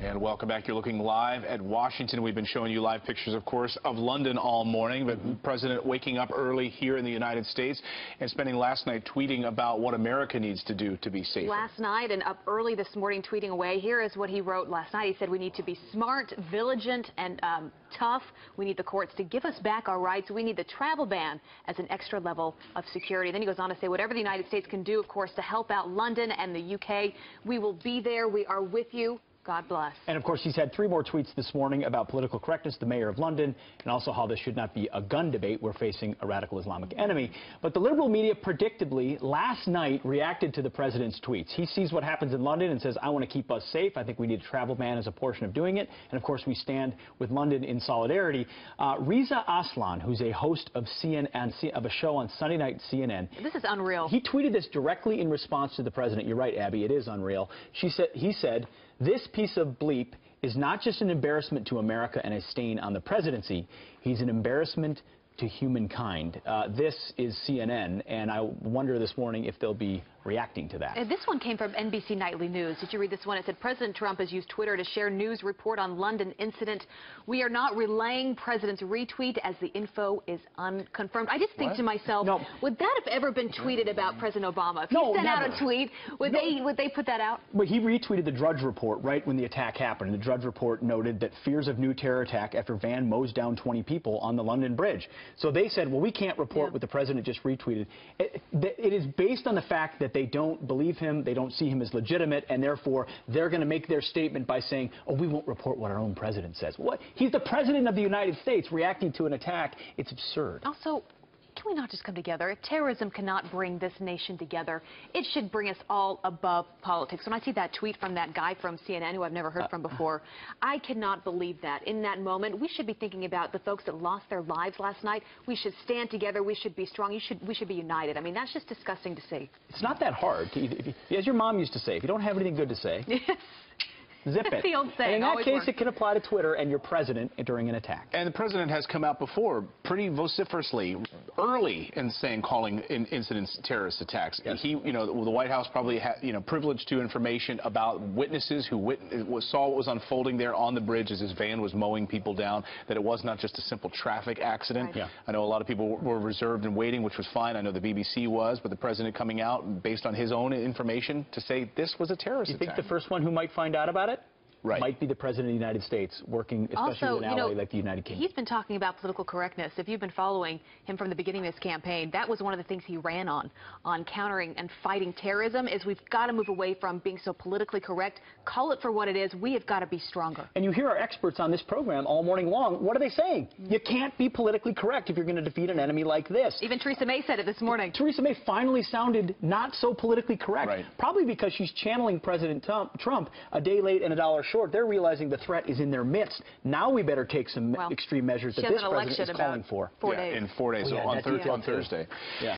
And welcome back. You're looking live at Washington. We've been showing you live pictures, of course, of London all morning. But the president waking up early here in the United States and spending last night tweeting about what America needs to do to be safer. Last night and up early this morning, tweeting away. Here is what he wrote last night. He said we need to be smart, vigilant, and tough. We need the courts to give us back our rights. We need the travel ban as an extra level of security. Then he goes on to say whatever the United States can do, of course, to help out London and the UK, we will be there. We are with you. God bless. And, of course, he's had 3 more tweets this morning about political correctness, the mayor of London, and also how this should not be a gun debate. We're facing a radical Islamic enemy. But the liberal media predictably last night reacted to the president's tweets. He sees what happens in London and says, I want to keep us safe. I think we need a travel ban as a portion of doing it. And, of course, we stand with London in solidarity. Reza Aslan, who's a host of a show on Sunday night CNN. This is unreal. He tweeted this directly in response to the president. You're right, Abby, it is unreal. He said, this piece of bleep is not just an embarrassment to America and a stain on the presidency. He's an embarrassment to humankind. This is CNN, and I wonder this morning if they'll be reacting to that. This one came from NBC Nightly News. Did you read this one? It said, President Trump has used Twitter to share news report on London incident. We are not relaying president's retweet as the info is unconfirmed. I just think to myself, would that have ever been tweeted about President Obama? If he sent out a tweet, would they put that out? But he retweeted the Drudge Report right when the attack happened. And the Drudge Report noted that fears of new terror attack after van mows down 20 people on the London Bridge. So they said, well, we can't report what the president just retweeted. It is based on the fact that they don't believe him, they don't see him as legitimate, and therefore they're going to make their statement by saying, oh, we won't report what our own president says. What? He's the president of the United States reacting to an attack. It's absurd. Also, can we not just come together? If terrorism cannot bring this nation together, it should bring us all above politics. When I see that tweet from that guy from CNN who I've never heard from before, I cannot believe that. In that moment, we should be thinking about the folks that lost their lives last night. We should stand together. We should be strong. We should be united. I mean, that's just disgusting to see. It's not that hard. As your mom used to say, if you don't have anything good to say, zip it. The old saying. And in that case, it can apply to Twitter and your president during an attack. And the president has come out before pretty vociferously, early in saying, calling incidents terrorist attacks. Yes. He, the White House probably had, privileged to information about witnesses who saw what was unfolding there on the bridge as his van was mowing people down, that it was not just a simple traffic accident. Right. Yeah. I know a lot of people were reserved and waiting, which was fine. I know the BBC was, but the president coming out based on his own information to say this was a terrorist attack. You think the first one who might find out about it? Right. Might be the president of the United States, working especially in an ally like the United Kingdom. He's been talking about political correctness. If you've been following him from the beginning of this campaign, that was one of the things he ran on countering and fighting terrorism, is we've got to move away from being so politically correct. Call it for what it is. We have got to be stronger. And you hear our experts on this program all morning long. What are they saying? You can't be politically correct if you're going to defeat an enemy like this. Even Theresa May said it this morning. Theresa May finally sounded not so politically correct. Right. Probably because she's channeling President Trump a day late and a dollar short. They're realizing the threat is in their midst. Now we better take some extreme measures that this president is calling for. In 4 days. In 4 days, on Thursday. Yeah.